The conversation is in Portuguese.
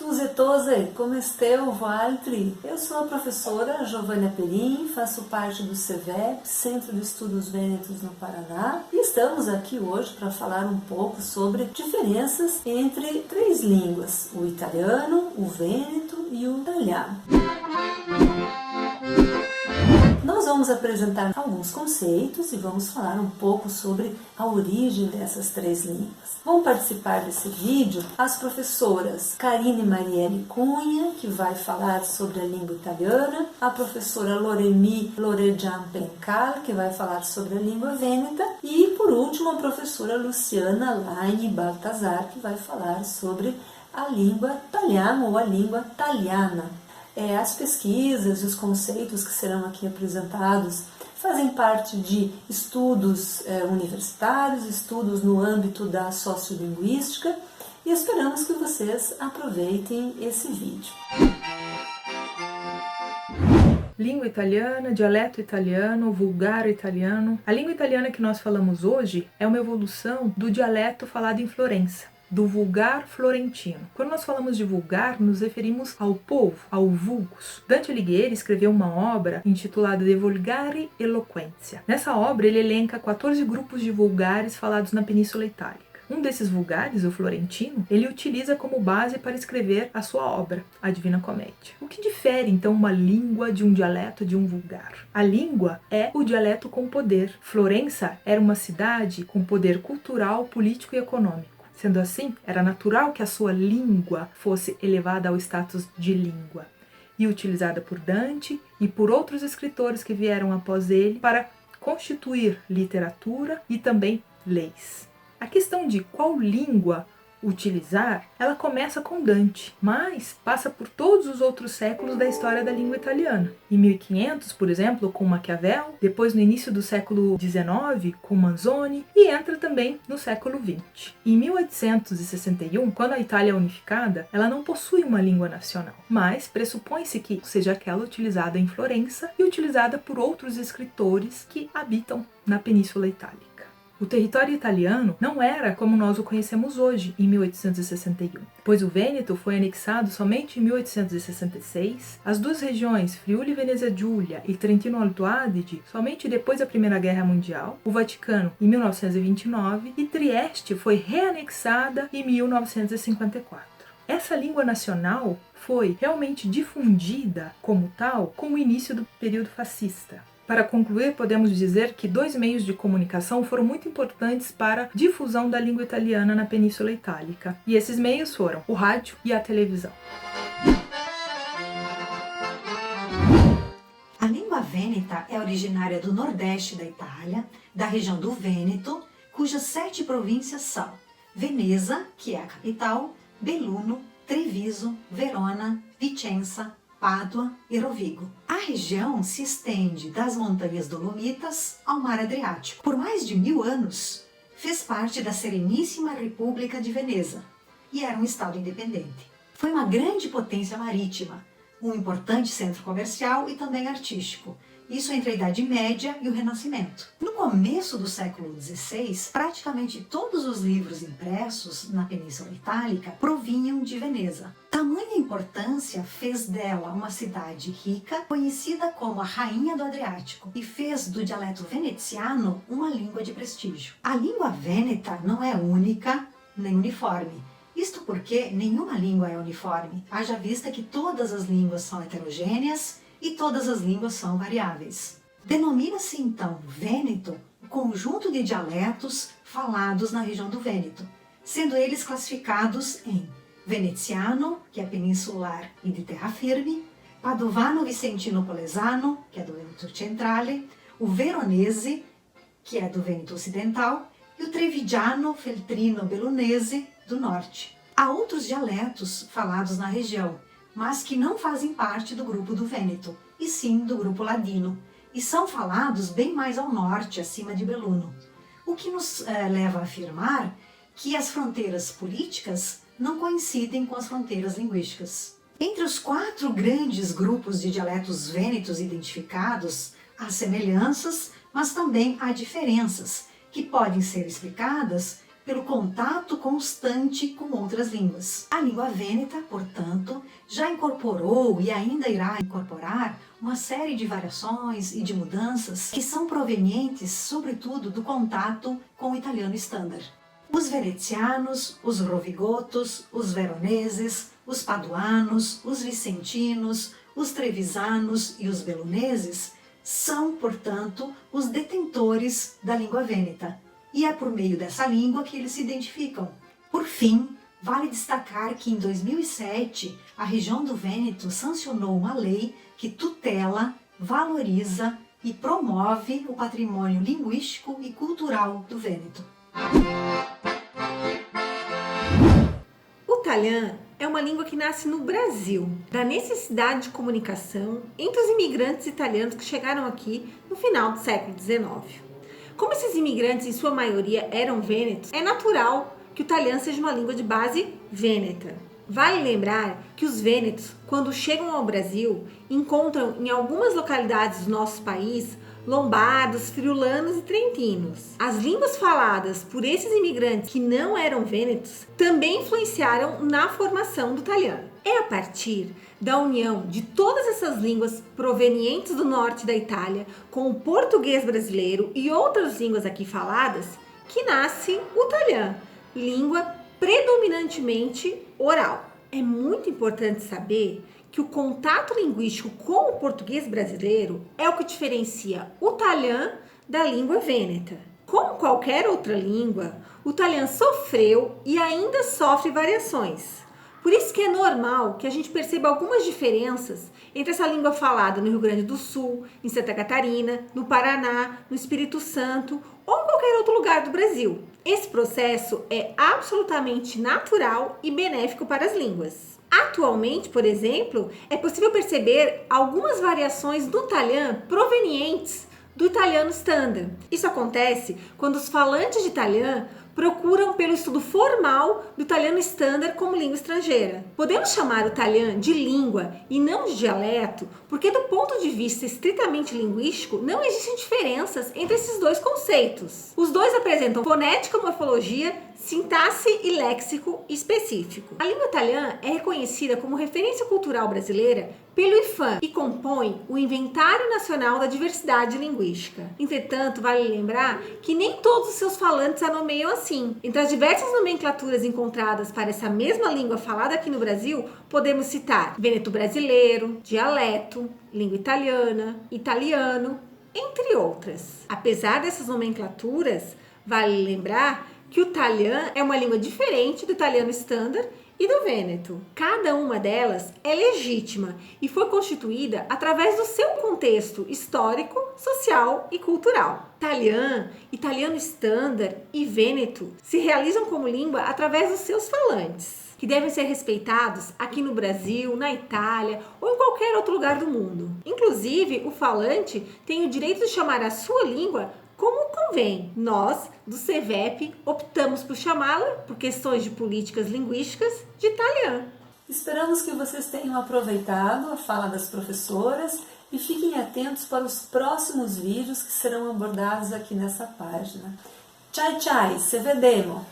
Tutte cose, come esteu, Valtri? Eu sou a professora Giovânia Perim, faço parte do CEVEP, Centro de Estudos Vênetos no Paraná, e estamos aqui hoje para falar um pouco sobre diferenças entre três línguas, o italiano, o vêneto e o italiano. Nós vamos apresentar alguns conceitos e vamos falar um pouco sobre a origem dessas três línguas. Vão participar desse vídeo as professoras Karine Marielle Cunha, que vai falar sobre a língua italiana, a professora Loremi Lorejan Pencal, que vai falar sobre a língua vêneta, e por último a professora Luciana Laine Baltazar, que vai falar sobre a língua italiana ou a língua italiana. As pesquisas e os conceitos que serão aqui apresentados fazem parte de estudos universitários, estudos no âmbito da sociolinguística, e esperamos que vocês aproveitem esse vídeo. Língua italiana, dialeto italiano, vulgar italiano. A língua italiana que nós falamos hoje é uma evolução do dialeto falado em Florença, do vulgar florentino. Quando nós falamos de vulgar, nos referimos ao povo, ao vulgus. Dante Alighieri escreveu uma obra intitulada De Volgari Eloquentia. Nessa obra ele elenca 14 grupos de vulgares falados na Península Itálica. Um desses vulgares, o florentino, ele utiliza como base para escrever a sua obra, a Divina Comédia. O que difere, então, uma língua de um dialeto de um vulgar? A língua é o dialeto com poder. Florença era uma cidade com poder cultural, político e econômico. Sendo assim, era natural que a sua língua fosse elevada ao status de língua e utilizada por Dante e por outros escritores que vieram após ele para constituir literatura e também leis. A questão de qual língua utilizar, ela começa com Dante, mas passa por todos os outros séculos da história da língua italiana. Em 1500, por exemplo, com Maquiavel, depois no início do século XIX, com Manzoni, e entra também no século XX. Em 1861, quando a Itália é unificada, ela não possui uma língua nacional, mas pressupõe-se que seja aquela utilizada em Florença e utilizada por outros escritores que habitam na Península Itálica. O território italiano não era como nós o conhecemos hoje, em 1861, pois o Vêneto foi anexado somente em 1866, as duas regiões, Friuli Venezia Giulia e Trentino Alto Adige, somente depois da Primeira Guerra Mundial, o Vaticano em 1929 e Trieste foi reanexada em 1954. Essa língua nacional foi realmente difundida como tal com o início do período fascista. Para concluir, podemos dizer que dois meios de comunicação foram muito importantes para a difusão da língua italiana na Península Itálica, e esses meios foram o rádio e a televisão. A língua vêneta é originária do nordeste da Itália, da região do Vêneto, cujas 7 províncias são Veneza, que é a capital, Belluno, Treviso, Verona, Vicenza, Pádua e Rovigo. A região se estende das montanhas Dolomitas ao mar Adriático. Por mais de 1000 anos, fez parte da Sereníssima República de Veneza e era um estado independente. Foi uma grande potência marítima, um importante centro comercial e também artístico, isso entre a Idade Média e o Renascimento. No começo do século XVI, praticamente todos os livros impressos na Península Itálica provinham de Veneza. Tamanha importância fez dela uma cidade rica, conhecida como a Rainha do Adriático, e fez do dialeto veneziano uma língua de prestígio. A língua vêneta não é única nem uniforme. Isto porque nenhuma língua é uniforme, haja vista que todas as línguas são heterogêneas e todas as línguas são variáveis. Denomina-se então Vêneto o conjunto de dialetos falados na região do Vêneto, sendo eles classificados em veneziano, que é peninsular e de terra firme, padovano vicentino polesano, que é do Vêneto centrale, o veronese, que é do Vêneto ocidental, e o trevigiano feltrino bellunese, do norte. Há outros dialetos falados na região, mas que não fazem parte do grupo do Vêneto, e sim do grupo ladino, e são falados bem mais ao norte, acima de Belluno, o que nos leva a afirmar que as fronteiras políticas não coincidem com as fronteiras linguísticas. Entre os 4 grandes grupos de dialetos vênetos identificados, há semelhanças, mas também há diferenças, que podem ser explicadas pelo contato constante com outras línguas. A língua vêneta, portanto, já incorporou e ainda irá incorporar uma série de variações e de mudanças que são provenientes, sobretudo, do contato com o italiano standard. Os venezianos, os rovigotos, os veroneses, os paduanos, os vicentinos, os trevisanos e os beloneses são, portanto, os detentores da língua vêneta, e é por meio dessa língua que eles se identificam. Por fim, vale destacar que em 2007 a região do Vêneto sancionou uma lei que tutela, valoriza e promove o patrimônio linguístico e cultural do Vêneto. O italiano é uma língua que nasce no Brasil, da necessidade de comunicação entre os imigrantes italianos que chegaram aqui no final do século XIX. Como esses imigrantes, em sua maioria, eram vênetos, é natural que o italiano seja uma língua de base vêneta. Vale lembrar que os vênetos, quando chegam ao Brasil, encontram em algumas localidades do nosso país lombardos, friulanos e trentinos. As línguas faladas por esses imigrantes que não eram vênetos também influenciaram na formação do italiano. É a partir da união de todas essas línguas provenientes do norte da Itália com o português brasileiro e outras línguas aqui faladas que nasce o italiano, língua predominantemente oral. É muito importante saber que o contato linguístico com o português brasileiro é o que diferencia o italiano da língua vêneta. Como qualquer outra língua, o italiano sofreu e ainda sofre variações. Por isso que é normal que a gente perceba algumas diferenças entre essa língua falada no Rio Grande do Sul, em Santa Catarina, no Paraná, no Espírito Santo ou em qualquer outro lugar do Brasil. Esse processo é absolutamente natural e benéfico para as línguas. Atualmente, por exemplo, é possível perceber algumas variações do italiano provenientes do italiano standard. Isso acontece quando os falantes de italiano procuram pelo estudo formal do italiano standard como língua estrangeira. Podemos chamar o italiano de língua e não de dialeto, porque do ponto de vista estritamente linguístico, não existem diferenças entre esses dois conceitos. Os dois apresentam fonética, morfologia, sintaxe e léxico específico. A língua italiana é reconhecida como referência cultural brasileira pelo IFAM e compõe o Inventário Nacional da Diversidade Linguística. Entretanto, vale lembrar que nem todos os seus falantes a nomeiam assim. Entre as diversas nomenclaturas encontradas para essa mesma língua falada aqui no Brasil, podemos citar vêneto brasileiro, dialeto, língua italiana, italiano, entre outras. Apesar dessas nomenclaturas, vale lembrar que o italiano é uma língua diferente do italiano standard e do vêneto. Cada uma delas é legítima e foi constituída através do seu contexto histórico, social e cultural. Italiano standard e vêneto se realizam como língua através dos seus falantes, que devem ser respeitados aqui no Brasil, na Itália ou em qualquer outro lugar do mundo. Inclusive, o falante tem o direito de chamar a sua língua como convém. Nós, do CEVEP, optamos por chamá-la, por questões de políticas linguísticas, de italiano. Esperamos que vocês tenham aproveitado a fala das professoras e fiquem atentos para os próximos vídeos que serão abordados aqui nessa página. Tchau, tchau, se vedemo!